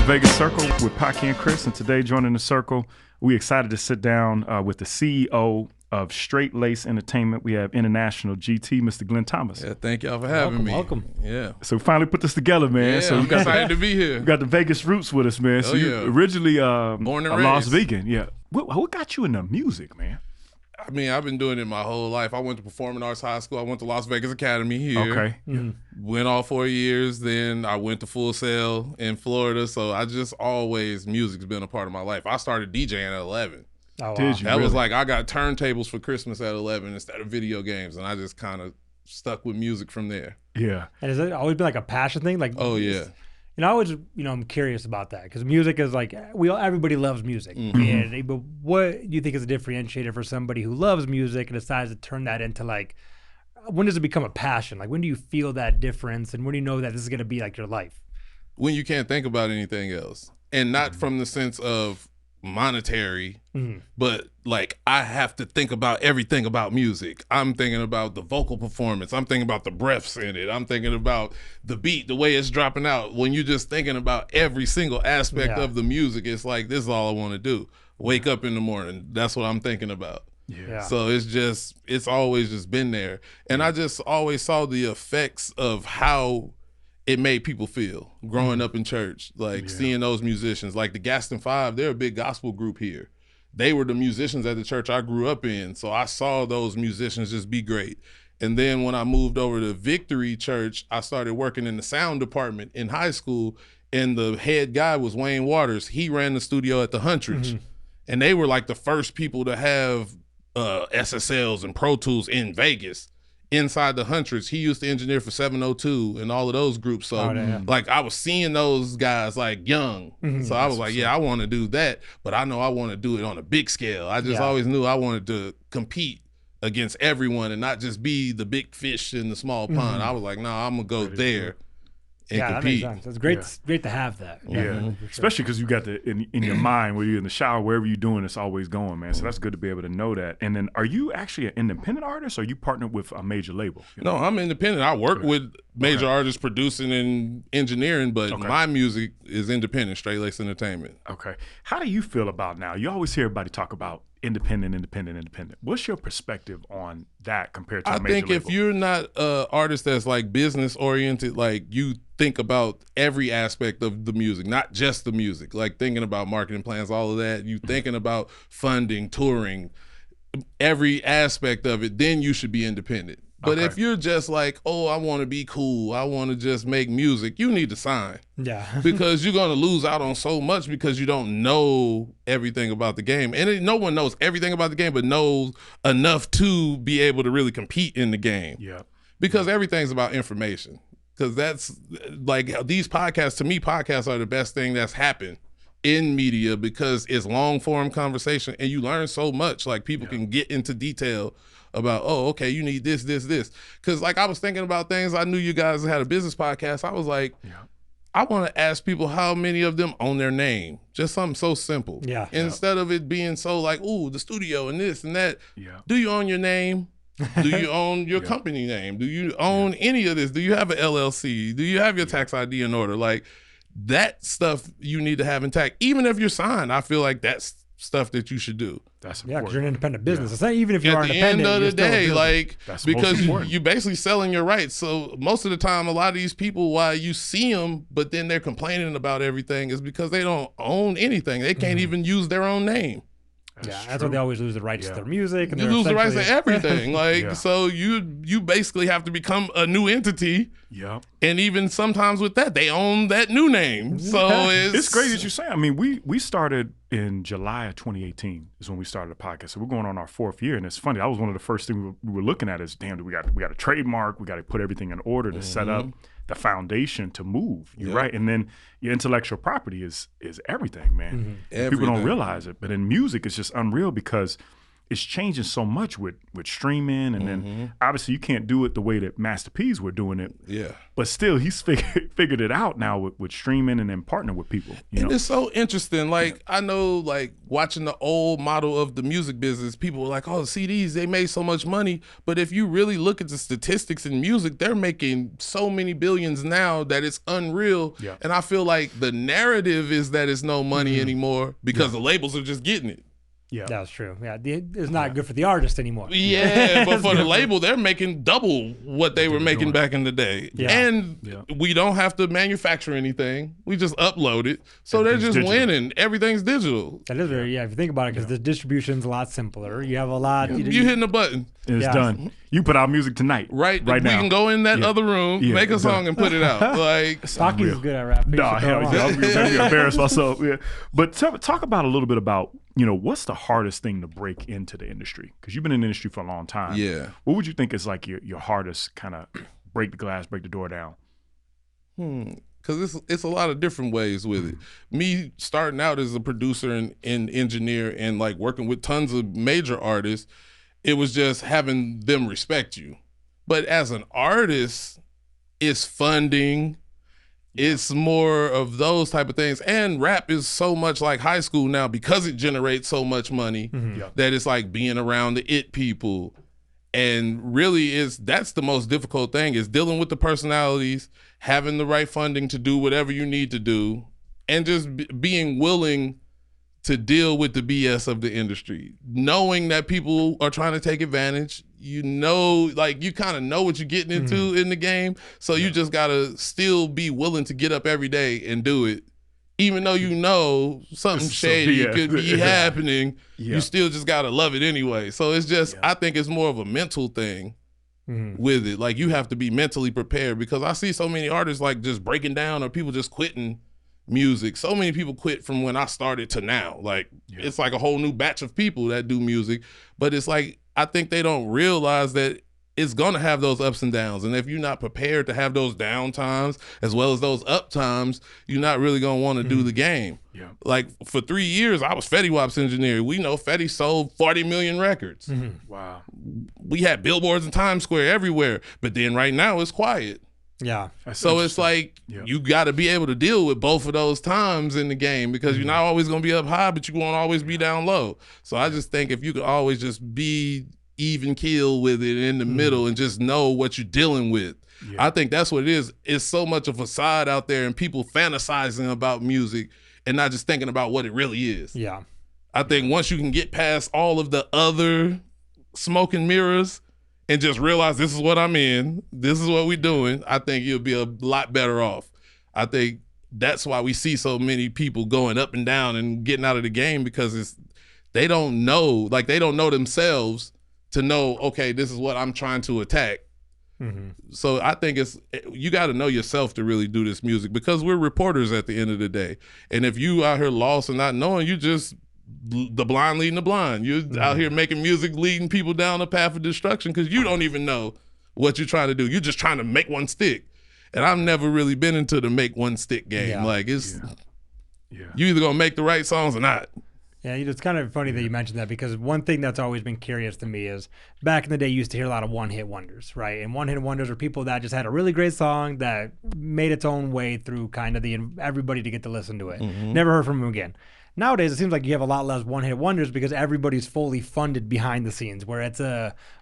Vegas Circle with Paki and Chris, and today joining the circle, we excited to sit down with the CEO of Straight Lace Entertainment. We have international GT, Mr. Glenn Thomas. Yeah, thank y'all for having me. Welcome. Yeah. So we finally put this together, man. Yeah, so I'm excited to be here. We got the Vegas roots with us, man. So you originally born and a raised. Las Vegan, yeah. What got you into music, man? I mean, I've been doing it my whole life. I went to Performing Arts High School. I went to Las Vegas Academy here. Okay. Went all 4 years. Then I went to Full Sail in Florida. So I just always, music's been a part of my life. I started DJing at 11. Oh, wow. Did you? That really? was like, I got turntables for Christmas at 11 instead of video games. And I just kind of stuck with music from there. Yeah. And has it always been like a passion thing? Like, Oh, yeah. You know, I always, I'm curious about that because music is like everybody loves music. But what do you think is a differentiator for somebody who loves music and decides to turn that into like, when does it become a passion? Like, when do you feel that difference, and when do you know that this is going to be like your life? When you can't think about anything else, and not from the sense of monetary, but like I have to think about everything about music. I'm thinking about the vocal performance. I'm thinking about the breaths in it. I'm thinking about the beat, the way it's dropping out. When you're just thinking about every single aspect of the music, it's like, this is all I want to do. Wake up in the morning. That's what I'm thinking about. Yeah. So it's always just been there. And I just always saw the effects of how it made people feel growing up in church, like seeing those musicians, like the Gaston Five. They're a big gospel group here. They were the musicians at the church I grew up in. So I saw those musicians just be great. And then when I moved over to Victory Church, I started working in the sound department in high school. And the head guy was Wayne Waters. He ran the studio at the Huntridge. And they were like the first people to have SSLs and Pro Tools in Vegas. Inside the Huntridge, he used to engineer for 702 and all of those groups. So like I was seeing those guys like young. So I was like, yeah, I want to do that, but I know I want to do it on a big scale. I just always knew I wanted to compete against everyone and not just be the big fish in the small pond. I was like, no, I'm gonna go there and compete. That makes sense. It's great. It's great to have that. Yeah, especially because you got the in your mind where you're in the shower, wherever you're doing, it's always going, man. So that's good to be able to know that. And then, are you actually an independent artist, or are you partnered with a major label? No, I'm independent. I work with major artists producing and engineering, but my music is independent, Straight Lace Entertainment. Okay. How do you feel about now? You always hear everybody talk about independent. What's your perspective on that compared to a major label? If you're not an artist that's like business oriented, like you think about every aspect of the music, not just the music, like thinking about marketing plans, all of that, you thinking about funding, touring, every aspect of it, then you should be independent. But if you're just like, oh, I want to be cool, I want to just make music, you need to sign. Yeah. Because you're going to lose out on so much because you don't know everything about the game. And no one knows everything about the game, but knows enough to be able to really compete in the game. Yeah. Because everything's about information. Because that's like these podcasts, to me, podcasts are the best thing that's happened in media because it's long form conversation and you learn so much. Like people can get into detail about, oh, okay, you need this. Because like I was thinking about things, I knew you guys had a business podcast. I was like, I want to ask people how many of them own their name. Just something so simple. Yeah. Instead of it being so like, ooh, the studio and this and that. Yeah. Do you own your name? Do you own your company name? Do you own any of this? Do you have an LLC? Do you have your tax ID in order? Like that stuff you need to have intact. Even if you're signed, I feel like that's stuff that you should do. That's important. Yeah, because you're an independent business. It's not even if you are At the independent. end of the day, like that's because you basically selling your rights. So most of the time, a lot of these people, why you see them, but then they're complaining about everything, is because they don't own anything. They can't even use their own name. That's why they always lose the rights to their music. And you lose the rights to everything. Like so, you basically have to become a new entity. Yeah. And even sometimes with that, they own that new name. So it's great that you say. I mean, we started in July of 2018 is when we started the podcast. So we're going on our 4th year, and it's funny. That was one of the first things we were looking at is, damn, we got a trademark. We got to put everything in order to set up the foundation to move. You're right. And then your intellectual property is everything, man. People don't realize it. But in music, it's just unreal because it's changing so much with streaming, and then obviously you can't do it the way that Master P's were doing it. Yeah. But still, he's figured it out now with streaming and then partnering with people. And it's so interesting. Like, I know, like, watching the old model of the music business, people were like, oh, CDs, they made so much money. But if you really look at the statistics in music, they're making so many billions now that it's unreal. Yeah. And I feel like the narrative is that it's no money anymore because the labels are just getting it. Yeah, that's true. Yeah, it's not good for the artist anymore. Yeah, but for the label, they're making double what they were making back in the day. Yeah. And we don't have to manufacture anything. We just upload it. So they're just digital. winning. Everything's digital. That is very, if you think about it, because the distribution's a lot simpler. You have a lot. You hitting a button. It's done. You put out music tonight. Right now. We can go in that other room, make a song, and put it out. Like, Paki's is good at rap. No, hell yeah. I'm gonna embarrass myself. Yeah. But talk about a little bit about, what's the hardest thing to break into the industry? Because you've been in the industry for a long time. Yeah. What would you think is like your hardest kind of break the glass, break the door down? Because it's a lot of different ways with it. Me starting out as a producer and engineer and like working with tons of major artists, it was just having them respect you. But as an artist, it's funding. It's more of those type of things. And rap is so much like high school now because it generates so much money that it's like being around the it people. And really that's the most difficult thing, is dealing with the personalities, having the right funding to do whatever you need to do, and just being willing to deal with the BS of the industry, knowing that people are trying to take advantage. You kind of know what you're getting into in the game. So you just gotta still be willing to get up every day and do it. Even though you know something shady could be happening, you still just gotta love it anyway. So it's just, I think it's more of a mental thing with it. Like, you have to be mentally prepared, because I see so many artists like just breaking down, or people just quitting music. So many people quit from when I started to now. Like, it's like a whole new batch of people that do music. But it's like, I think they don't realize that it's gonna have those ups and downs. And if you're not prepared to have those down times as well as those up times, you're not really gonna wanna do the game. Yeah. Like, for 3 years, I was Fetty Wap's engineer. We know Fetty sold 40 million records. Wow. We had billboards in Times Square everywhere. But then right now it's quiet. Yeah. So it's like, you got to be able to deal with both of those times in the game, because you're not always going to be up high, but you won't always be down low. So I just think if you could always just be even keel with it in the middle and just know what you're dealing with. I think that's what it is. It's so much a facade out there, and people fantasizing about music and not just thinking about what it really is. Yeah. I think once you can get past all of the other smoke and mirrors and just realize this is what I'm in, this is what we're doing, I think you'll be a lot better off. I think that's why we see so many people going up and down and getting out of the game, because they don't know themselves to know, okay, this is what I'm trying to attack. So I think you got to know yourself to really do this music, because we're reporters at the end of the day. And if you out here lost and not knowing, you just the blind leading the blind. You're out here making music, leading people down a path of destruction, because you don't even know what you're trying to do. You're just trying to make one stick. And I've never really been into the make one stick game. Like, it's you either gonna make the right songs or not. Yeah, it's kind of funny that you mentioned that, because one thing that's always been curious to me is, back in the day, you used to hear a lot of one-hit wonders, right? And one-hit wonders are people that just had a really great song that made its own way through kind of everybody to get to listen to it. Never heard from them again. Nowadays, it seems like you have a lot less one-hit wonders, because everybody's fully funded behind the scenes, where it's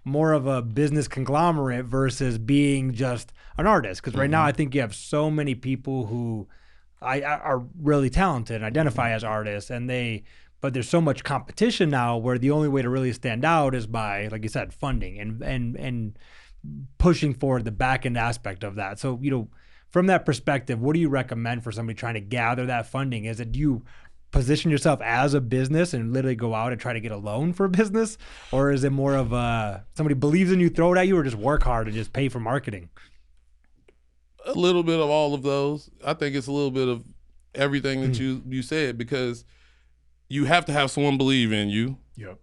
more of a business conglomerate versus being just an artist. Because right now, I think you have so many people who are really talented and identify as artists, but there's so much competition now, where the only way to really stand out is by, like you said, funding and pushing forward the back end aspect of that. So, from that perspective, what do you recommend for somebody trying to gather that funding? Is it, do you position yourself as a business and literally go out and try to get a loan for a business? Or is it more of somebody believes in you, throw it at you, or just work hard and just pay for marketing? A little bit of all of those. I think it's a little bit of everything that you said, because you have to have someone believe in you. Yep.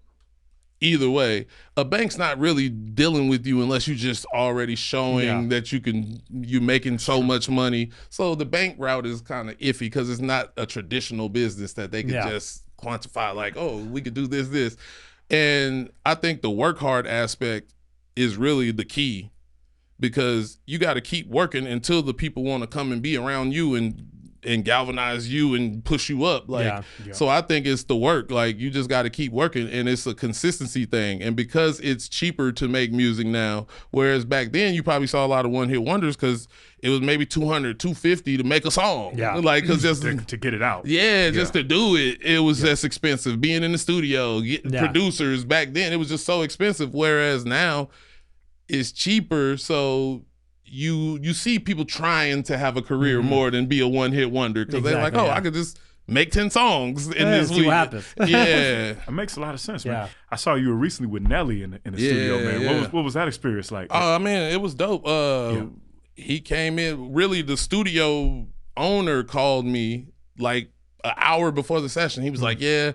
Either way, a bank's not really dealing with you unless you just already showing that you're making so much money. So the bank route is kind of iffy, because it's not a traditional business that they can just quantify, like, oh, we could do this. And I think the work hard aspect is really the key, because you got to keep working until the people want to come and be around you and galvanize you and push you up. Like, so I think it's the work. Like, you just got to keep working, and it's a consistency thing. And because it's cheaper to make music now, whereas back then you probably saw a lot of one-hit wonders because it was maybe $200, $250 to make a song. Yeah, like, cause just to get it out. Yeah, just to do it, it was just expensive. Being in the studio, getting producers back then, it was just so expensive. Whereas now, it's cheaper, so you see people trying to have a career more than be a one-hit wonder, because they're like, I could just make 10 songs in this week. What happens. Yeah, it makes a lot of sense, man. I saw you were recently with Nelly in the studio, man. What was that experience like? Oh man, it was dope. He came in. Really, the studio owner called me like an hour before the session. He was like, "Yeah,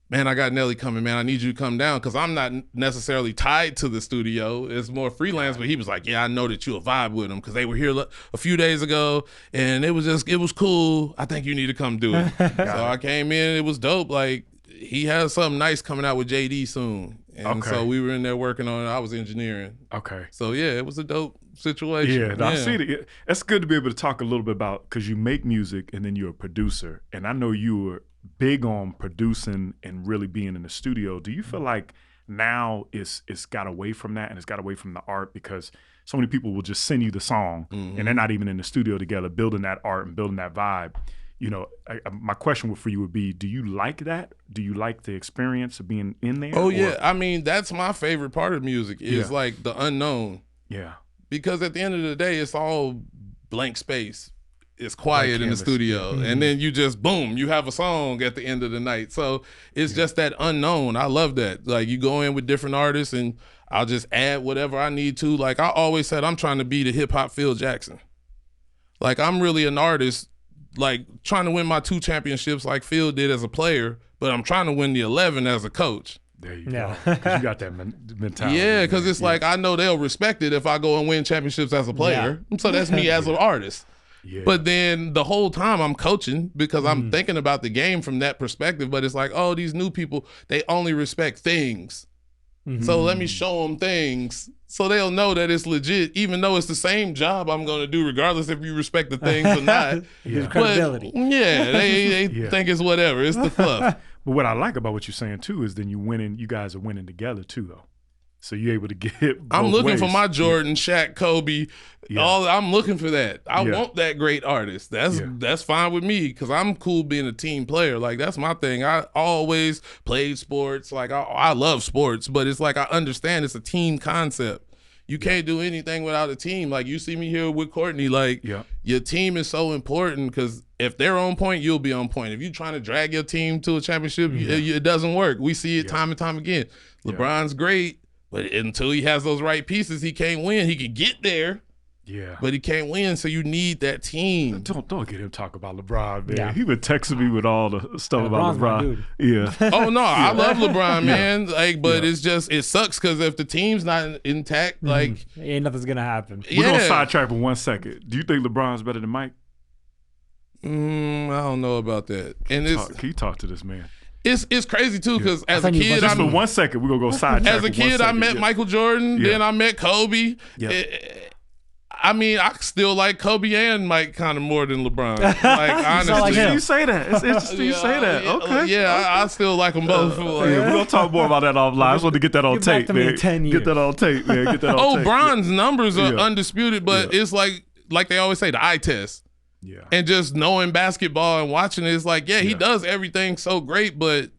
man, I got Nelly coming, man. I need you to come down," because I'm not necessarily tied to the studio. It's more freelance. But he was like, "Yeah, I know that you'll vibe with them because they were here a few days ago, and it was cool. I think you need to come do it." So I came in. It was dope. Like, he has something nice coming out with JD soon. And so we were in there working on it. I was engineering. Okay. So yeah, it was a dope situation. Yeah, I see it. It's good to be able to talk a little bit about, because you make music and then you're a producer. And I know you were big on producing and really being in the studio. Do you feel like now it's got away from that and it's got away from the art, because so many people will just send you the song and they're not even in the studio together building that art and building that vibe? You know, my question for you would be, do you like that? Do you like the experience of being in there? Oh, yeah. I mean, that's my favorite part of music is like the unknown. Yeah. Because at the end of the day, it's all blank space. It's quiet in the studio. And then you just, boom, you have a song at the end of the night. So it's just that unknown. I love that. Like, you go in with different artists and I'll just add whatever I need to. Like, I always said, I'm trying to be the hip hop Phil Jackson. Like, I'm really an artist, like trying to win my 2 championships like Phil did as a player, but I'm trying to win the 11 as a coach. There you go. Because you got that mentality. Yeah, because it's like, I know they'll respect it if I go and win championships as a player. So that's me as an artist. But then the whole time I'm coaching, because I'm thinking about the game from that perspective. But it's like, oh, these new people, they only respect things. So let me show them things so they'll know that it's legit, even though it's the same job I'm going to do regardless if you respect the things or not. Credibility. But they think it's whatever. It's the fluff. But what I like about what you're saying too is then you guys are winning together too, though. So you're able to get I'm looking for my Jordan, Shaq, Kobe. I'm looking for that. I want that great artist. That's fine with me, because I'm cool being a team player. Like, that's my thing. I always played sports. Like, I love sports, but it's like, I understand it's a team concept. You can't do anything without a team. Like, you see me here with Courtney. Like, your team is so important, because if they're on point, you'll be on point. If you're trying to drag your team to a championship, it doesn't work. We see it time and time again. LeBron's great, but until he has those right pieces, he can't win. He can get there, but he can't win. So you need that team. Don't get him talk about LeBron, man. He been texting me with all the stuff about LeBron. Oh no, I love LeBron, man. Like, but it's just, it sucks because if the team's not intact, like, ain't nothing's gonna happen. We're gonna sidetrack for 1 second. Do you think LeBron's better than Mike? I don't know about that. And can you talk to this man? It's crazy too, because as a kid, just for 1 second, we're gonna go sidetrack. As a kid, I met Michael Jordan, then I met Kobe. I mean, I still like Kobe and Mike kind of more than LeBron. Like, honestly, you say that. It's interesting you say that. Okay. I still like them both. We're gonna talk more about that offline. I just want to get that on tape, man. Get that on tape, man. Get that on tape. Bron's numbers are undisputed, but it's like they always say, the eye test. And just knowing basketball and watching it, it's like, he does everything so great, but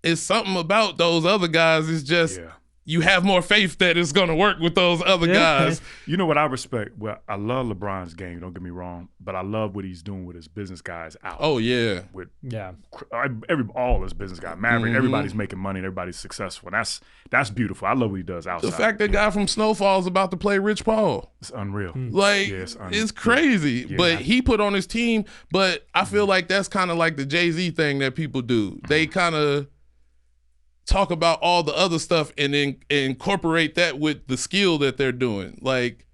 it's something about those other guys. It's just, you have more faith that it's going to work with those other guys. You know what I respect? Well, I love LeBron's game, don't get me wrong, but I love what he's doing with his business guys out. Oh, yeah. With all his business guys, Maverick, everybody's making money and everybody's successful. And that's beautiful. I love what he does outside. The fact that guy from Snowfall's about to play Rich Paul. It's unreal. Like, it's crazy. But he put on his team, but I feel like that's kind of like the Jay-Z thing that people do. They kind of talk about all the other stuff and then incorporate that with the skill that they're doing. Like,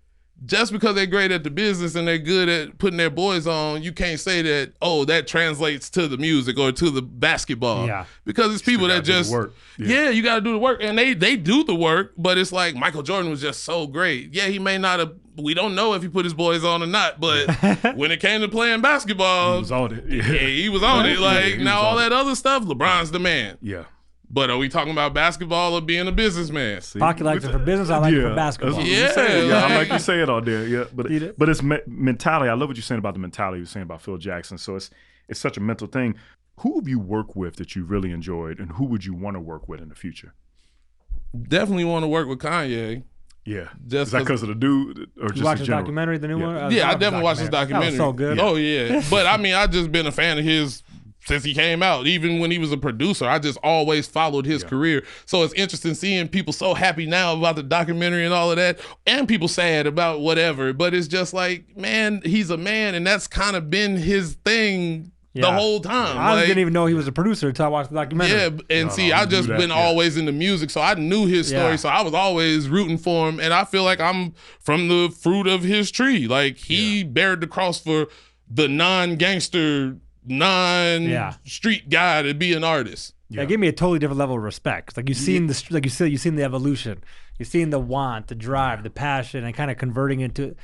just because they're great at the business and they're good at putting their boys on, you can't say that, oh, that translates to the music or to the basketball. Yeah. Because it's people that just, work. you got to do the work. And they do the work, but it's like Michael Jordan was just so great. Yeah, he may not have, we don't know if he put his boys on or not, but when it came to playing basketball, He was on it. Yeah. he was on it. Like, he now was all on that other stuff, LeBron's the man. Yeah. But are we talking about basketball or being a businessman? Paki likes it for business. I like it for basketball. That's what Yeah, you say. Yeah, like- I like you say it all there. Yeah, but it's mentality. I love what you're saying about the mentality. You're saying about Phil Jackson. So it's such a mental thing. Who have you worked with that you really enjoyed, and who would you want to work with in the future? Definitely want to work with Kanye. Yeah, Just is that because of the dude, or Did just you watch in the general? documentary, the new one? Yeah, I love the definitely watched this documentary. That was so good. Oh yeah, but I mean, I've just been a fan of his since he came out. Even when he was a producer, I just always followed his career. So it's interesting seeing people so happy now about the documentary and all of that, and people sad about whatever. But it's just like, man, he's a man, and that's kind of been his thing the whole time. I didn't even know he was a producer until I watched the documentary. Yeah, and I just been always into music, so I knew his story, so I was always rooting for him, and I feel like I'm from the fruit of his tree. Like, he bared the cross for the non-gangster, non-street guy to be an artist. Yeah, it gave me a totally different level of respect. Like, you've seen you've seen the evolution, you've seen the want, the drive, the passion, and kind of converting into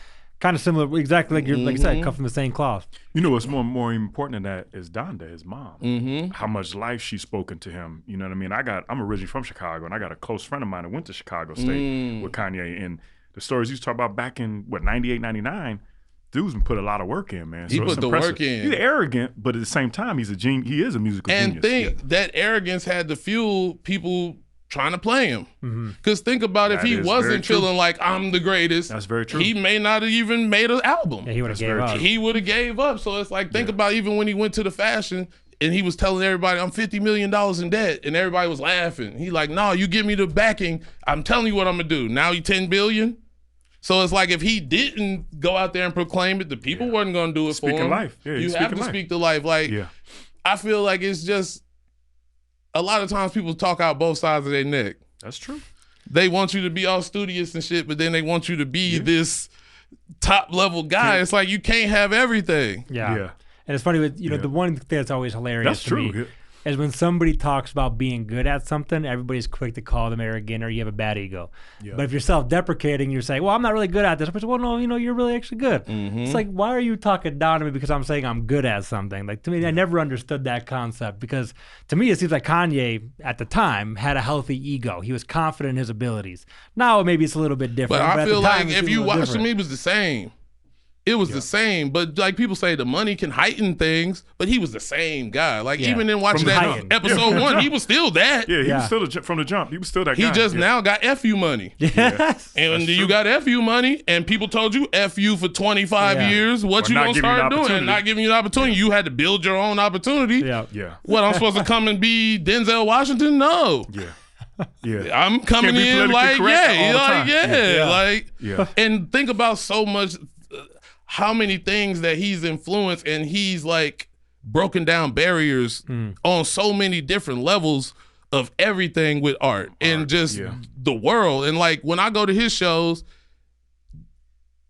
kind of similar, exactly like like you said, come from the same cloth. You know what's more important than that is Donda, his mom. How much life she's spoken to him. You know what I mean? I'm originally from Chicago, and I got a close friend of mine that went to Chicago State with Kanye. And the stories you talk about back in 98, 99, dude's been put a lot of work in, man. He so put the work in. He's arrogant, but at the same time, he's a genius. He is a musical genius. And that arrogance had to fuel people trying to play him. Because think about if he wasn't feeling like I'm the greatest, that's very true. He may not have even made an album. Yeah, he would have gave up. He would have gave up. So it's like, think about even when he went to the fashion and he was telling everybody, I'm $50 million in debt, and everybody was laughing. He like, no, you give me the backing, I'm telling you what I'm gonna do. Now he 10 billion. So it's like, if he didn't go out there and proclaim it, the people wasn't gonna do it for him. Life. Yeah, you have to speak to life. Like, I feel like it's just, a lot of times people talk out both sides of their neck. That's true. They want you to be all studious and shit, but then they want you to be this top level guy. It's like, you can't have everything. Yeah. And it's funny with, the one thing that's always hilarious to me is when somebody talks about being good at something, everybody's quick to call them arrogant or you have a bad ego. But if you're self-deprecating, you're saying, well, I'm not really good at this. But, well, no, you're really actually good. It's like, why are you talking down to me because I'm saying I'm good at something? Like, to me, I never understood that concept, because to me, it seems like Kanye at the time had a healthy ego. He was confident in his abilities. Now, maybe it's a little bit different. But I feel like if you watched him, he was the same. It was the same, but like people say, the money can heighten things, but he was the same guy. Like even in watching that episode 1, he was still that. Yeah, he was still from the jump. He was still that guy. He just now got FU money. Yes. And you got FU money, and people told you FU for 25 years. What you gonna start doing? And not giving you an opportunity. You had to build your own opportunity. Yeah. What, I'm supposed to come and be Denzel Washington? No. Yeah. I'm coming in like, and think about so much, how many things that he's influenced, and he's like broken down barriers on so many different levels of everything with art and just the world. And like, when I go to his shows,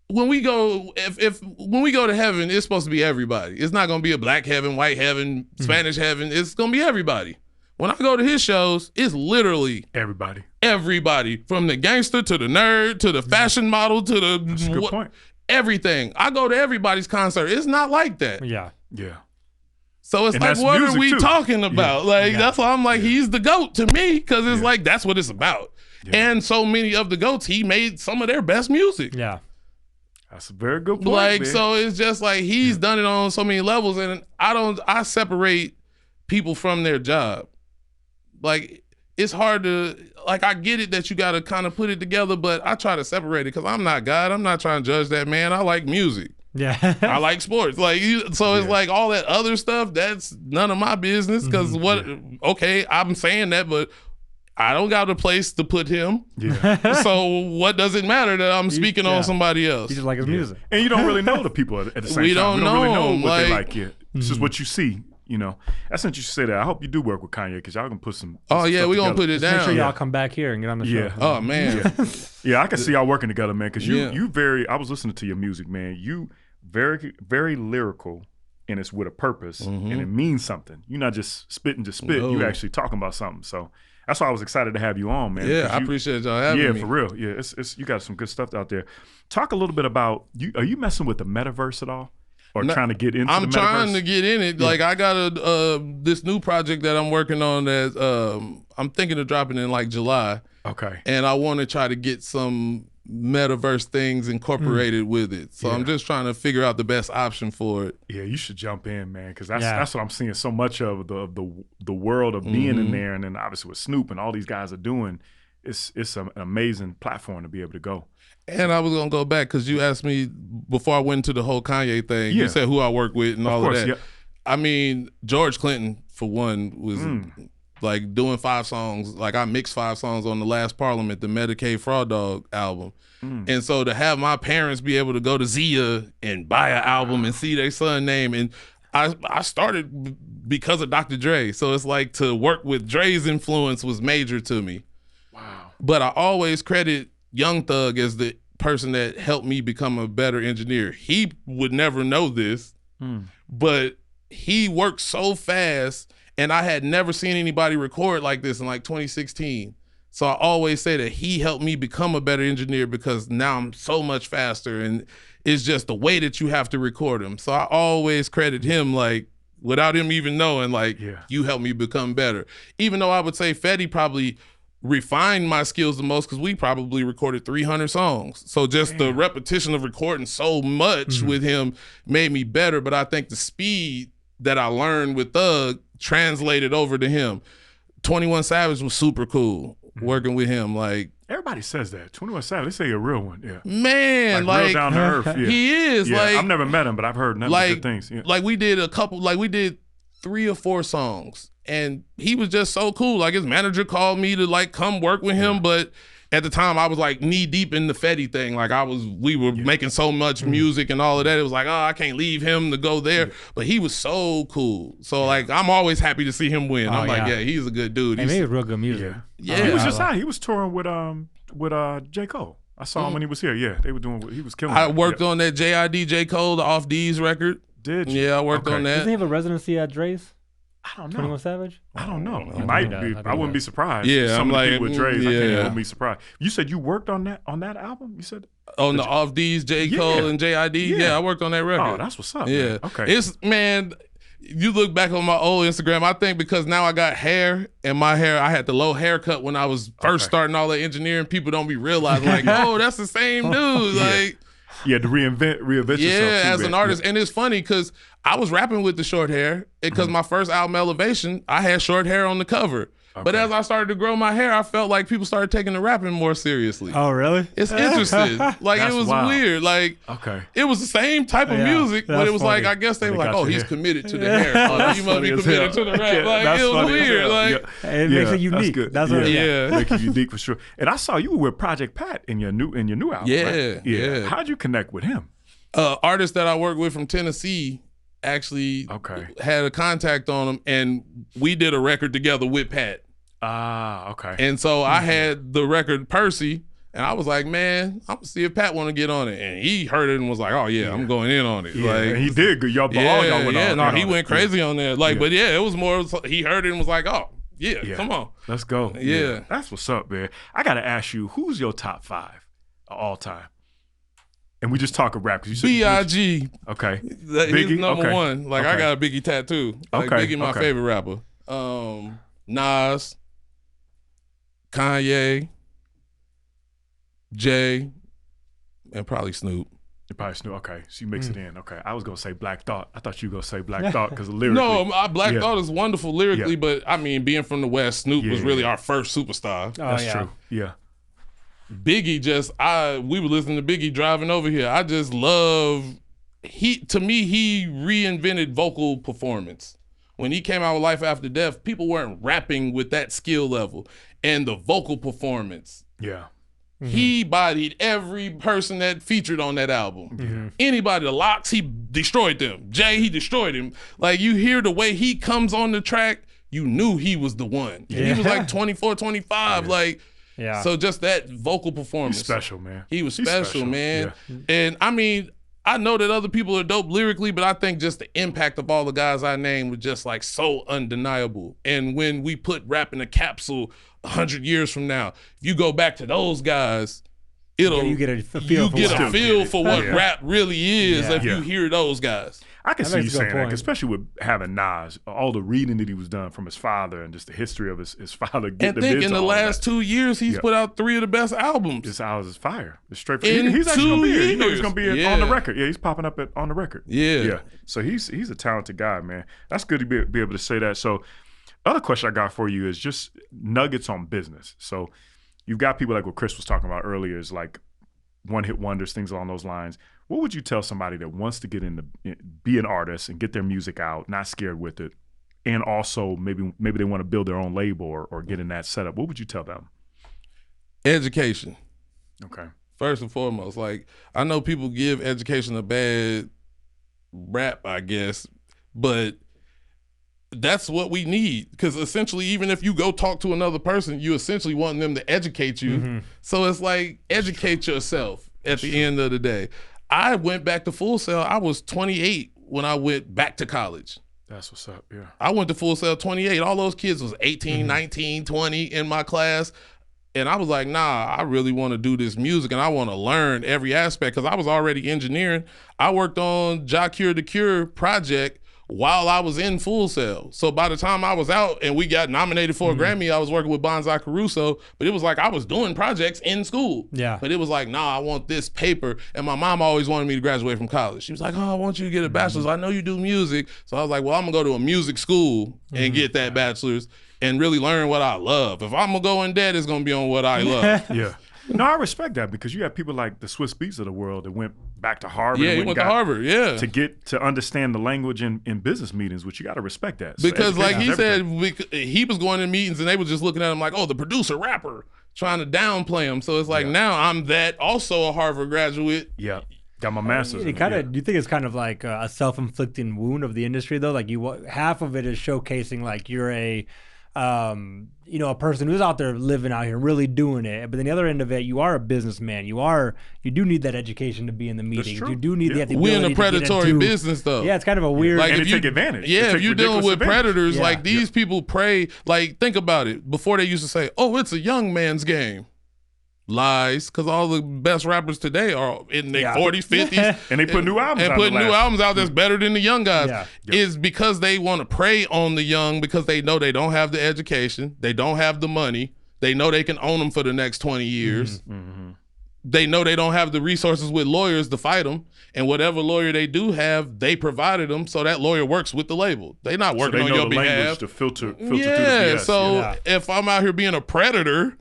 when we go to heaven, it's supposed to be everybody. It's not gonna be a black heaven, white heaven, Spanish heaven. It's gonna be everybody. When I go to his shows, it's literally everybody from the gangster to the nerd to the fashion model to the That's a good point. Everything. I go to everybody's concert. It's not like that. Yeah. So it's like, what are we talking about? That's why I'm like, he's the GOAT to me, because it's like, that's what it's about. And so many of the GOATs, he made some of their best music. Yeah. That's a very good point. Like, man. so it's just like, he's done it on so many levels, and I separate people from their job. Like, it's hard to, like, I get it that you got to kind of put it together, but I try to separate it, because I'm not God. I'm not trying to judge that man. I like music. Yeah. I like sports. Like, so it's like all that other stuff, that's none of my business, because okay, I'm saying that, but I don't got a place to put him. Yeah. So what does it matter that I'm speaking on somebody else? You just like his music. And you don't really know the people at the same time. We don't really know know what they like, like yet. It's just what you see. You know, that's interesting you say that. I hope you do work with Kanye because y'all can put some. Oh yeah, stuff we gonna together. put it Just down. make sure y'all come back here and get on the show. Yeah. Oh man. Yeah, I can see y'all working together, man. Because Yeah. you very. I was listening to your music, man. You very very lyrical, and it's with a purpose, and it means something. You're not just spitting to spit. No. You actually talking about something. So that's why I was excited to have you on, man. Yeah, 'cause I you- appreciate y'all having Yeah, me. for real. Yeah, it's you got some good stuff out there. Talk a little bit about you. Are you messing with the metaverse at all, or No, trying to get into I'm the metaverse? trying to get in it. Like I got this new project that I'm working on that I'm thinking of dropping in like July, Okay. and I want to try to get some metaverse things incorporated with it. So I'm just trying to figure out the best option for it. Yeah, you should jump in, man, because that's Yeah. that's what I'm seeing so much of the world of being in there, and then obviously with Snoop and all these guys are doing. It's an amazing platform to be able to go. And I was gonna go back because you asked me before I went into the whole Kanye thing. Yeah. You said who I work with and all course, of that. yeah. I mean, George Clinton for one was like doing 5 songs. Like I mixed 5 songs on the last Parliament, the Medicaid Fraud Dog album. And so to have my parents be able to go to Zia and buy an album and see their son name, and I started because of Dr. Dre. So it's like to work with Dre's influence was major to me. Wow. But I always credit Young Thug as the person that helped me become a better engineer. He would never know this, but he worked so fast, and I had never seen anybody record like this in like 2016. So I always say that he helped me become a better engineer because now I'm so much faster, and it's just the way that you have to record him. So I always credit him, like without him even knowing, like you helped me become better. Even though I would say Fetty probably refined my skills the most because we probably recorded 300 songs. So just the repetition of recording so much with him made me better. But I think the speed that I learned with Thug translated over to him. 21 Savage was super cool working with him. Like Everybody says that. 21 Savage, they say you're a real one. Yeah. man, Real like down to earth. Yeah. he is. Yeah, Like I've never met him, but I've heard nothing but good things. Yeah. like we did a couple, like we did 3 or 4 songs, and he was just so cool. Like his manager called me to like come work with him, but at the time I was like knee deep in the Fetty thing. Like we were making so much music and all of that. It was like, oh, I can't leave him to go there. But he was so cool. So like I'm always happy to see him win. I'm like, yeah, he's a good dude. And he was real good music. Yeah. He was just out. He was touring with J. Cole. I saw him when he was here. Yeah, they were doing. He was killing. I it. worked on that JID J. Cole, the Off D's record. Did you? Yeah, I worked on that. Doesn't he have a residency at Dre's? I don't know. 21 Savage? I don't know. I He might think be. he does. I wouldn't be surprised. Yeah, Some I'm of the like, people with Dre's, I yeah. wouldn't be surprised. You said you worked on that album? You said On the Off D's, J. Cole and JID. Yeah, I worked on that record. Oh, that's what's up. Yeah. Man. Okay. It's, man, you look back on my old Instagram, I think because now I got hair, and my hair, I had the low haircut when I was first starting all the engineering. People don't be realizing, like, oh, that's the same dude. Like, yeah, to reinvent yourself. yeah, too, as man. an artist. And it's funny because I was rapping with the short hair because my first album, Elevation, I had short hair on the cover. But as I started to grow my hair, I felt like people started taking the rapping more seriously. Oh, really? It's interesting. Like, That's it was wild. weird. Like, it was the same type of music, but that's it was funny. like, I guess they were They like, got oh, your he's hair. committed to the hair. Oh, you must be committed to the rap. Yeah, Like, that's it was funny as weird. hell. Like, Yeah. It makes it Yeah, unique. That's good. That's what Yeah. Make it unique for sure. And I saw you were with Project Pat in your new album. Yeah, right? yeah. How'd you connect with him? artist that I work with from Tennessee actually had a contact on him, and we did a record together with Pat. Ah, okay. And so I had the record Percy, and I was like, man, I'm gonna see if Pat want to get on it. And he heard it and was like, oh yeah, I'm going in on it. Yeah, like, and he did good. Y'all, all y'all went on. No, he went crazy on that. Like, but yeah, it was more. He heard it and was like, oh yeah, come on, let's go. Yeah, that's what's up, man. I gotta ask you, who's your top 5 of all time? And we just talk of rap because you said B.I.G. Okay, He's number one. Like I got a Biggie tattoo. Like Biggie, my favorite rapper. Nas, Kanye, Jay, and probably Snoop. Probably Snoop. Okay, so you mix it in. Okay, I was gonna say Black Thought. I thought you were gonna say Black Thought because lyrically. No, Black Thought is wonderful lyrically, but I mean, being from the West, Snoop was really our first superstar. That's true. Yeah. Biggie we were listening to Biggie driving over here. I just love, to me, he reinvented vocal performance. When he came out with Life After Death, people weren't rapping with that skill level. And the vocal performance. Yeah. He bodied every person that featured on that album. Anybody, the Locks, he destroyed them. Jay, he destroyed him. Like, you hear the way he comes on the track, you knew he was the one. And he was like 24, 25. Like, so just that vocal performance. He's special, man. He was special, man. Yeah. And I mean, I know that other people are dope lyrically, but I think just the impact of all the guys I named was just like so undeniable. And when we put rap in a capsule 100 years from now, if you go back to those guys, you get a feel for what rap really is if you hear those guys. I can see you saying that, especially with having Nas, all the reading that he was done from his father and just the history of his father. And think in the last 2 years, he's put out 3 of the best albums. This album is fire. It's straight for he's actually going to be here. You know he's going to be on the record. Yeah, he's popping up on the record. Yeah. So he's a talented guy, man. That's good to be able to say that. So other question I got for you is just nuggets on business. So you've got people like what Chris was talking about earlier is like one-hit wonders, things along those lines. What would you tell somebody that wants to be an artist and get their music out, not scared with it, and also maybe they want to build their own label or get in that setup? What would you tell them? Education. Okay. First and foremost, like, I know people give education a bad rap, I guess, but that's what we need, because essentially, even if you go talk to another person, you essentially want them to educate you. So it's like, educate yourself at the end of the day. I went back to Full Sail. I was 28 when I went back to college. That's what's up, yeah. I went to Full Sail 28. All those kids was 18, 19, 20 in my class. And I was like, nah, I really want to do this music and I want to learn every aspect, because I was already engineering. I worked on Jah Cure the Cure project while I was in Full Sail. So by the time I was out and we got nominated for a Grammy, I was working with Bonsai Caruso, but it was like I was doing projects in school. Yeah. But it was like, nah, I want this paper. And my mom always wanted me to graduate from college. She was like, oh, I want you to get a bachelor's. I know you do music. So I was like, well, I'm gonna go to a music school and get that bachelor's and really learn what I love. If I'm gonna go in debt, it's gonna be on what I love. Yeah. No, I respect that, because you have people like the Swiss Beats of the world that went back to Harvard. Yeah, he went to Harvard, to understand the language in business meetings, which you got to respect that. So because like he said, he was going to meetings and they were just looking at him like, oh, the producer, rapper, trying to downplay him. So it's like, now I'm that, also a Harvard graduate. Yeah. Got my master's. Do you think it's kind of like a self-inflicting wound of the industry though? Like half of it is showcasing like you're a person who's out there living out here, really doing it. But then the other end of it, you are a businessman. You do need that education to be in the meetings. You do need the ability. We're in a predatory business though. Yeah, it's kind of a weird. Like, if you take advantage. Yeah, if you're dealing with predators, like these people prey. Like, think about it. Before they used to say, "Oh, it's a young man's game." Lies, because all the best rappers today are in their 40s, 50s. And they put new albums out. And put new albums out that's better than the young guys. Yeah. Is because they want to prey on the young, because they know they don't have the education. They don't have the money. They know they can own them for the next 20 years. They know they don't have the resources with lawyers to fight them. And whatever lawyer they do have, they provided them, so that lawyer works with the label. They're not working on your behalf. To filter through the BS. So if I'm out here being a predator,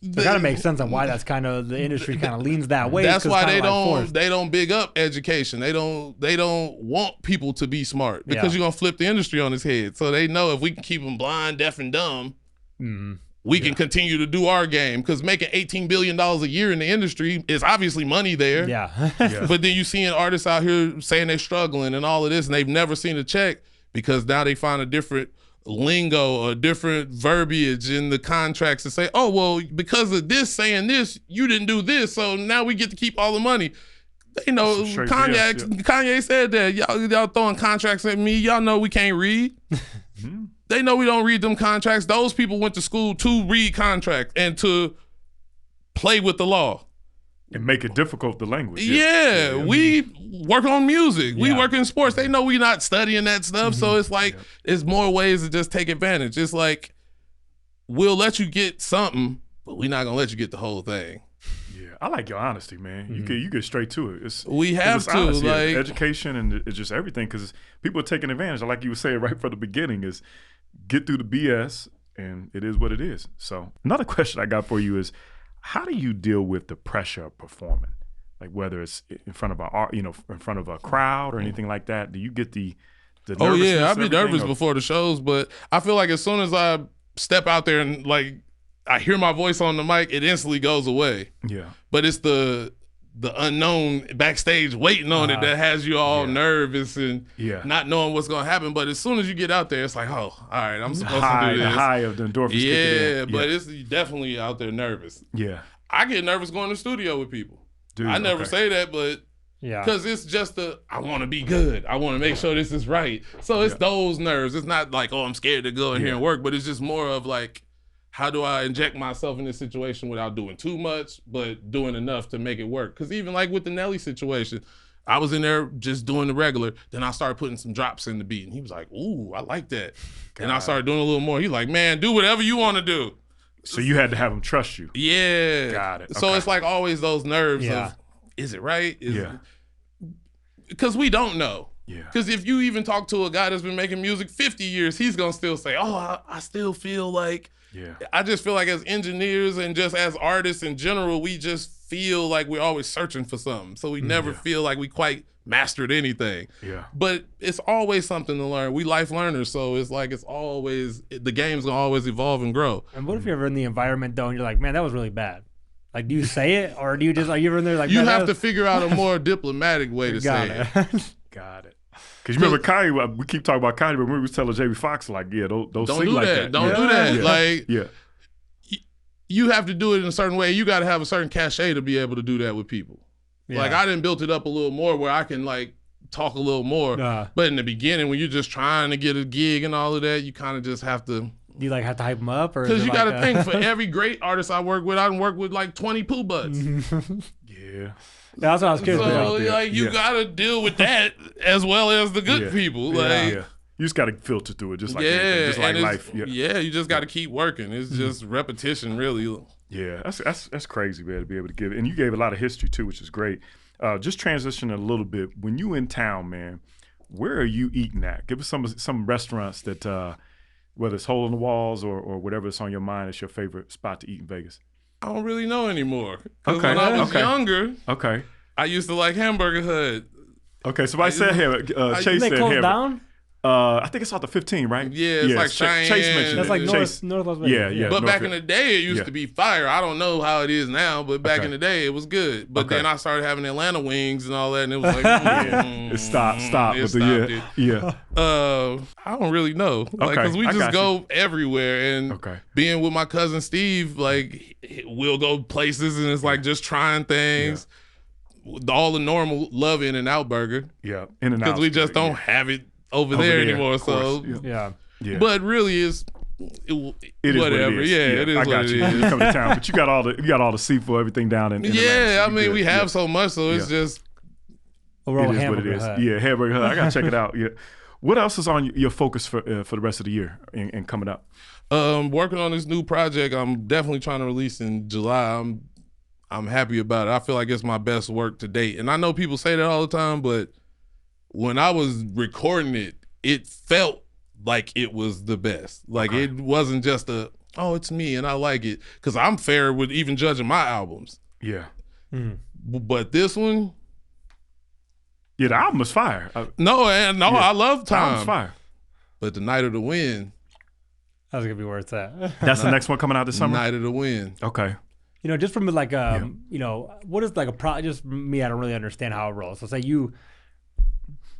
it kind of makes sense on why that's kind of the industry kind of leans that way. That's why they don't big up education. They don't want people to be smart, because you're gonna flip the industry on its head. So they know if we can keep them blind, deaf, and dumb, we can continue to do our game. Because making $18 billion a year in the industry is obviously money there. But then you seeing artists out here saying they're struggling and all of this, and they've never seen a check, because now they find a different lingo or different verbiage in the contracts to say, oh, well, because of this saying this, you didn't do this, so now we get to keep all the money. You know, Kanye said that, y'all throwing contracts at me, y'all know we can't read. They know we don't read them contracts. Those people went to school to read contracts and to play with the law. And make it difficult, the language. We work on music. We work in sports. They know we not studying that stuff. So it's like, it's more ways to just take advantage. It's like, we'll let you get something, but we're not going to let you get the whole thing. Yeah, I like your honesty, man. You get straight to it. We have to. Honesty, like education, and it's just everything, because people are taking advantage. Like you were saying right from the beginning, is get through the BS, and it is what it is. So another question I got for you is, how do you deal with the pressure of performing? Like, whether it's in front of in front of a crowd or anything like that, do you get the nervousness? I'd be nervous before the shows, but I feel like as soon as I step out there and like I hear my voice on the mic, it instantly goes away. Yeah. But it's the unknown backstage waiting on it that has you all nervous and not knowing what's going to happen. But as soon as you get out there, it's like, oh, all right, I'm supposed to do this. The high of the endorphins kicking in. Yeah, but it's definitely out there nervous. Yeah. I get nervous going to the studio with people. Dude, I never say that, but because it's just I want to be good. I want to make sure this is right. So it's those nerves. It's not like, oh, I'm scared to go in here and work, but it's just more of like, how do I inject myself in this situation without doing too much, but doing enough to make it work? Because even like with the Nelly situation, I was in there just doing the regular. Then I started putting some drops in the beat. And he was like, ooh, I like that. And I started doing a little more. He's like, man, do whatever you want to do. So you had to have him trust you. Yeah. Got it. So it's like always those nerves of, is it right? Because we don't know. Yeah. Because if you even talk to a guy that's been making music 50 years, he's going to still say, oh, I still feel like. Yeah. I just feel like as engineers and just as artists in general, we just feel like we're always searching for something. So we never feel like we quite mastered anything. Yeah. But it's always something to learn. We life learners, so it's like it's always, the game's gonna always evolve and grow. And what if you're ever in the environment though and you're like, man, that was really bad? Like, do you say it, or do you just, like, you're in there like, you have to figure out a more diplomatic way to say it. Got it. Because you remember Kanye, we keep talking about Kanye, but we was telling Jamie Foxx, like, don't sing like that. Don't do that. Like, you have to do it in a certain way. You got to have a certain cachet to be able to do that with people. Yeah. Like, I done built it up a little more where I can, like, talk a little more. But in the beginning, when you're just trying to get a gig and all of that, you kind of just have to. Do you, like, have to hype them up? Because you got to think, for every great artist I work with, I done work with, like, 20 poo butts. Yeah. That's what I was curious about. So, like, you got to deal with that as well as the good people. Like, you just got to filter through it, just like anything, just like life. Yeah, you just got to keep working. It's just repetition, really. Yeah, that's crazy, man, to be able to give it. And you gave a lot of history, too, which is great. Just transitioning a little bit. When you in town, man, where are you eating at? Give us some restaurants that, whether it's hole in the walls or whatever is on your mind, is your favorite spot to eat in Vegas. I don't really know anymore. Because when I was younger, I used to like Hamburger Hut. Okay, somebody said Chase said Hamburger. Down? I think it's off the 15, right? Yeah, it's like Cheyenne. Chase mentioned That's like Chase. North Las Vegas. Yeah. But back in the day, it used to be fire. I don't know how it is now, but back in the day, it was good. But then I started having Atlanta wings and all that, and it was like, it stopped. I don't really know. Because we just go everywhere. And being with my cousin Steve, like, we'll go places, and it's like just trying things. All the normal love In-N-Out Burger. Yeah, In-N-Out. Because we just don't have it over there anymore. So but really is whatever. It is. I got you. You come to town, but you got all the seafood, everything down in. I mean, we have so much, so it's just. Overall, it is what it is. Hut. Yeah, Hamburger Hut. I gotta check it out. Yeah. What else is on your focus for the rest of the year and coming up? Working on this new project. I'm definitely trying to release in July. I'm happy about it. I feel like it's my best work to date, and I know people say that all the time, but when I was recording it, it felt like it was the best. Like it wasn't just it's me and I like it. Because I'm fair with even judging my albums. Yeah. But this one. Yeah, the album was fire. I love Time. The album's fire. But the Night of the Wind. That's going to be where it's at. That's the next one coming out this summer? Night of the Wind. Okay. You know, just from like, what is like just me, I don't really understand how it rolls. So say you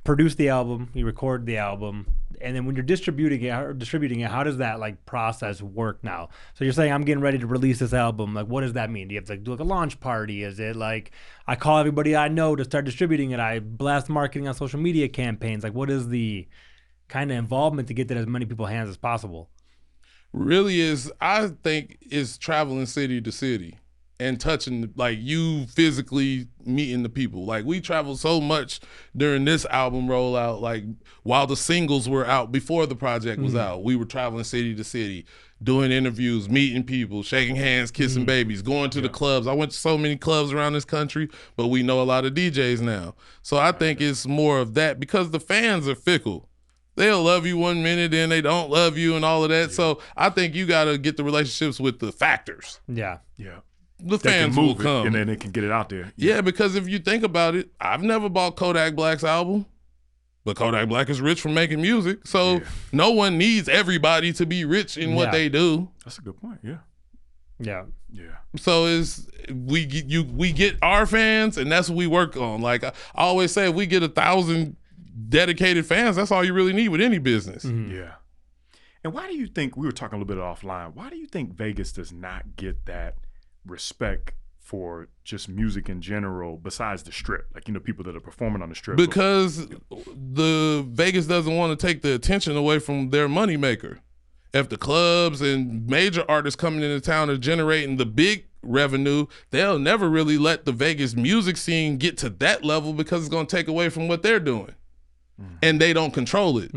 produce the album, you record the album, and then when you're distributing it, how does that like process work now? So you're saying I'm getting ready to release this album. Like, what does that mean? Do you have to like do like a launch party? Is it like I call everybody I know to start distributing it? I blast marketing on social media campaigns. Like, what is the kind of involvement to get that as many people's hands as possible? Really is, I think, is traveling city to city and touching, like, you physically meeting the people. Like, we traveled so much during this album rollout, like, while the singles were out, before the project was out, we were traveling city to city, doing interviews, meeting people, shaking hands, kissing babies, going to the clubs. I went to so many clubs around this country, but we know a lot of DJs now. So I think it's more of that, because the fans are fickle. They'll love you one minute, then they don't love you and all of that. So I think you got to get the relationships with the factors. Yeah. The fans will come. And then they can get it out there. Yeah, because if you think about it, I've never bought Kodak Black's album, but Kodak Black is rich from making music. So no one needs everybody to be rich in what they do. That's a good point, yeah. Yeah. So we get our fans, and that's what we work on. Like I always say, if we get 1,000 dedicated fans, that's all you really need with any business. Yeah. And why do you think, we were talking a little bit offline, why do you think Vegas does not get that respect for just music in general besides the Strip? Like, people that are performing on the Strip. Because the Vegas doesn't want to take the attention away from their moneymaker. If the clubs and major artists coming into town are generating the big revenue, they'll never really let the Vegas music scene get to that level because it's going to take away from what they're doing. And they don't control it.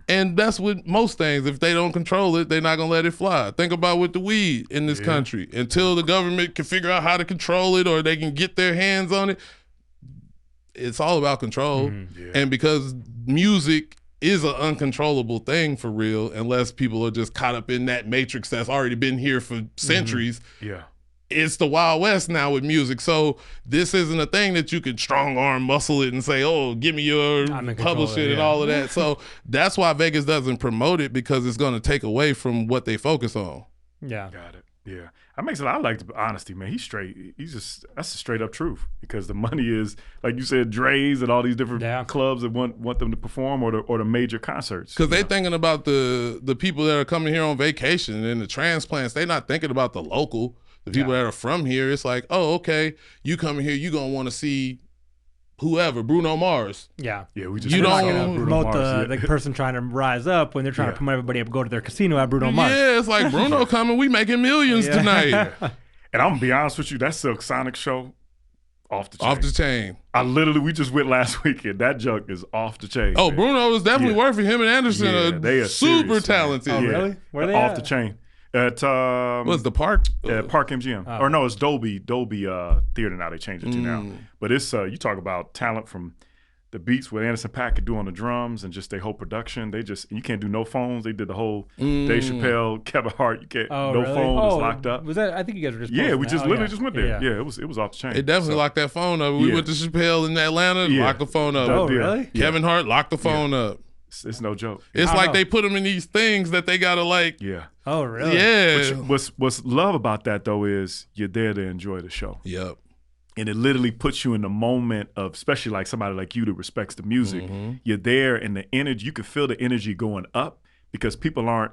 And that's with most things. If they don't control it, they're not going to let it fly. Think about with the weed in this country. Until the government can figure out how to control it or they can get their hands on it, it's all about control. And because music is an uncontrollable thing for real, unless people are just caught up in that matrix that's already been here for centuries. It's the Wild West now with music. So this isn't a thing that you can strong arm muscle it and say, oh, give me your publish it and all of that. So that's why Vegas doesn't promote it, because it's going to take away from what they focus on. Got it. Yeah. That makes it, I like the honesty, man. He's straight. That's the straight up truth, because the money is, like you said, Dre's and all these different clubs that want them to perform, or the major concerts. Because they thinking about the people that are coming here on vacation and the transplants. They're not thinking about the local. The people that are from here, it's like, oh, okay, you coming here, you gonna want to see whoever, Bruno Mars. Yeah, we just promote the person trying to rise up when they're trying to promote everybody up, go to their casino at Bruno Mars. Yeah, it's like Bruno coming, we making millions tonight. And I'm gonna be honest with you, that Silk Sonic show, off the chain. Off the chain. We just went last weekend. That junk is off the chain. Oh, man. Bruno is definitely working. Him and Anderson they are super serious, talented. Oh, really? Where they off at? the chain. At what's the park? Park MGM. Or no, it's Dolby Theater now. They changed it to now. But it's you talk about talent from the beats with Anderson .Paak could do on the drums and just their whole production. They just, you can't do no phones. They did the whole Dave Chappelle, Kevin Hart. You can't no phone is locked up. Was that? I think you guys were just we just literally just went there. Yeah, it was off the chain. It definitely locked that phone up. We went to Chappelle in Atlanta, locked the phone up. Oh, really? Kevin Hart locked the phone up. It's no joke. It's like they put them in these things that they gotta like. Yeah. Oh, really? Yeah. What's love about that though is you're there to enjoy the show. Yep. And it literally puts you in the moment of, especially like somebody like you that respects the music. You're there, and the energy, you can feel the energy going up because people aren't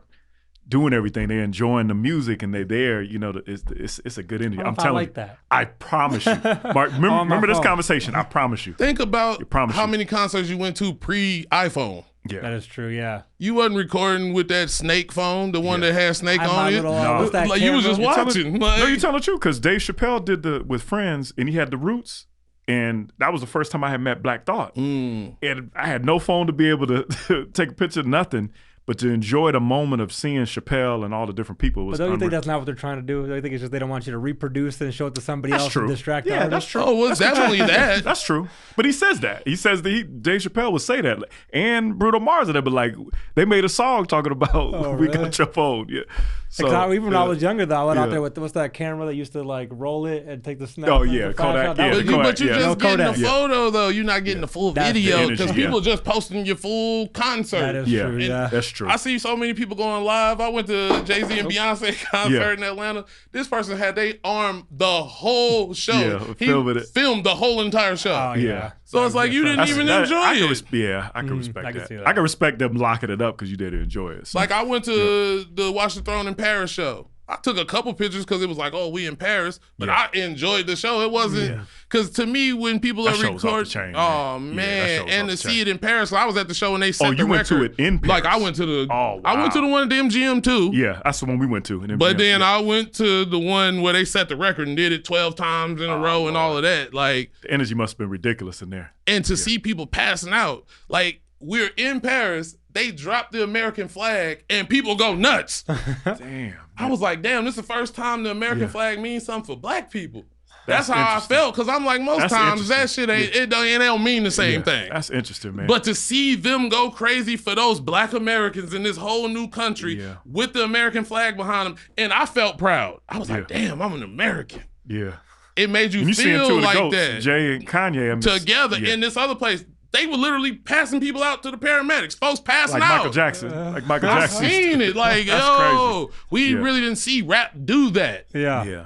doing everything. They're enjoying the music, and they're there. You know, it's a good energy. I'm telling you. That. I promise you. Mark, remember this conversation. I promise you. Think about how many concerts you went to pre-iPhone. Yeah, that is true. Yeah, you wasn't recording with that Snake phone, the one that had Snake on it. Like you was just watching. No, you telling the truth, because Dave Chappelle did with Friends, and he had the Roots, and that was the first time I had met Black Thought, and I had no phone to be able to take a picture, nothing. But to enjoy the moment of seeing Chappelle and all the different people was. But don't you think that's not what they're trying to do? I think it's just they don't want you to reproduce it and show it to somebody else and distract the artist. That's true. Oh, well, it's definitely that. That's true. But he says that. He says that Dave Chappelle would say that. And Bruno Mars and they be like, they made a song talking about we got your phone. Yeah. So even when I was younger, though, I went out there with what's that camera that used to like roll it and take the snap. Oh yeah, Kodak. But you're just getting the photo though. You're not getting the full video because people are just posting your full concert. That is true. Yeah, that's true. I see so many people going live. I went to Jay-Z and Beyonce concert in Atlanta. This person had they arm the whole show. Yeah, he filmed the whole entire show. Oh, yeah. So it's like you didn't even enjoy it. I can respect that. I can respect them locking it up because you did enjoy it. So. Like I went to the Watch the Throne in Paris show. I took a couple pictures because it was like, oh, we in Paris, but I enjoyed the show. It wasn't because to me when people are recording, oh man, and to see it in Paris, I was at the show and they set the record. Went to it in Paris? Like I went to the, I went to the one at the MGM too. Yeah, that's the one we went to. But then I went to the one where they set the record and did it 12 times in a row and all of that. Like the energy must have been ridiculous in there. And to see people passing out, like we're in Paris. They drop the American flag and people go nuts. Damn. I was like, damn, this is the first time the American flag means something for black people. That's how I felt, because I'm like, most times that shit it don't mean the same thing. That's interesting, man. But to see them go crazy for those black Americans in this whole new country with the American flag behind them, and I felt proud. I was like, damn, I'm an American. Yeah. It made you feel like that. Jay and Kanye together in this other place. they were literally passing people out to the paramedics. Folks passing like out. Michael Jackson. Like Michael I Jackson. seen it. Like, yo, crazy. we really didn't see rap do that. Yeah.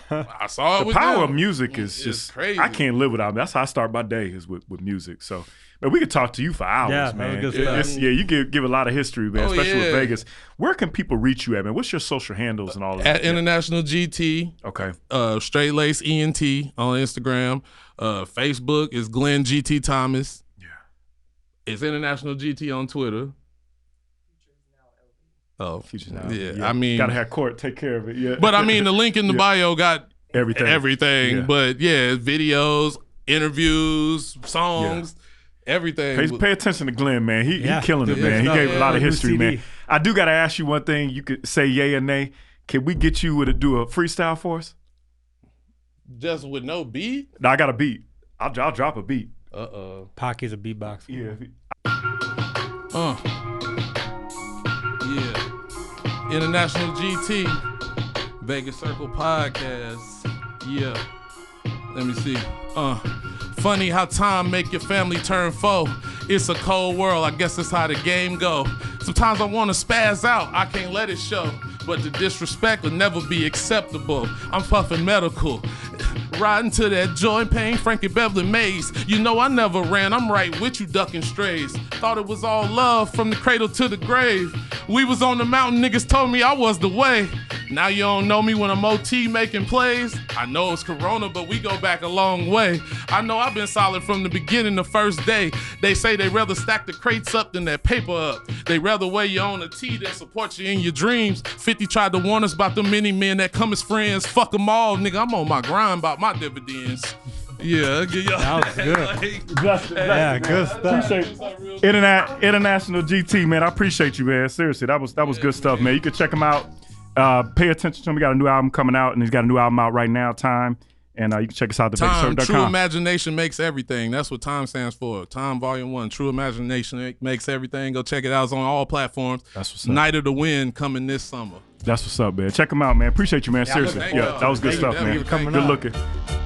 I saw it The with power them. of music is just crazy. I can't live without it. That's how I start my day is with music. So, man, we could talk to you for hours, Yeah, that man. was good stuff. You give a lot of history, man, especially with yeah. Vegas. Where can people reach you at, man? What's your social handles and all of that? At International GT. Okay. Straight Lace ENT on Instagram. Facebook is Glenn GT Thomas. Yeah. It's International GT on Twitter. Oh, Features now. yeah. I mean, gotta have court take care of it. Yeah. but I mean, the link in the bio got everything. Yeah. But yeah, videos, interviews, songs, everything. Pay attention to Glenn, man. He killing it, Good man. He stuff. gave a lot of Good history, CD. man. I do gotta ask you one thing. You could say yay or nay. Can we get you to do a freestyle for us? Just with no beat? No, I got a beat. I'll drop a beat. Paki's a beatbox. Yeah. Yeah. International GT, Vegas Circle Podcast. Yeah. Let me see. Funny how time make your family turn foe. It's a cold world, I guess that's how the game go. Sometimes I wanna spaz out, I can't let it show. But the disrespect will never be acceptable. I'm puffing medical. Riding to that joint pain, Frankie Beverly Maze. You know I never ran, I'm right with you ducking strays. Thought it was all love from the cradle to the grave. We was on the mountain, niggas told me I was the way. Now you don't know me when I'm OT making plays. I know it's Corona, but we go back a long way. I know I've been solid from the beginning, the first day. They say they rather stack the crates up than that paper up. They rather wear you on a tee than support you in your dreams. 50 tried to warn us about the many men that come as friends. Fuck them all, nigga. I'm on my grind about my dividends. Yeah, That was good. Yeah, good stuff. Appreciate International GT, man. I appreciate you, man. Seriously, that was good stuff, man. You can check him out. Pay attention to him. We got a new album coming out, and he's got a new album out right now, Time. And you can check us out at Time, TheVegasCircle.com. True Imagination Makes Everything. That's what Time stands for. Time Volume 1. True Imagination Makes Everything. Go check it out. It's on all platforms. That's what's up. Night of the Wind coming this summer. That's what's up, man. Check him out, man. Appreciate you, man. Seriously. thank you. That was good Thank you. stuff, man. Thank you. Good looking.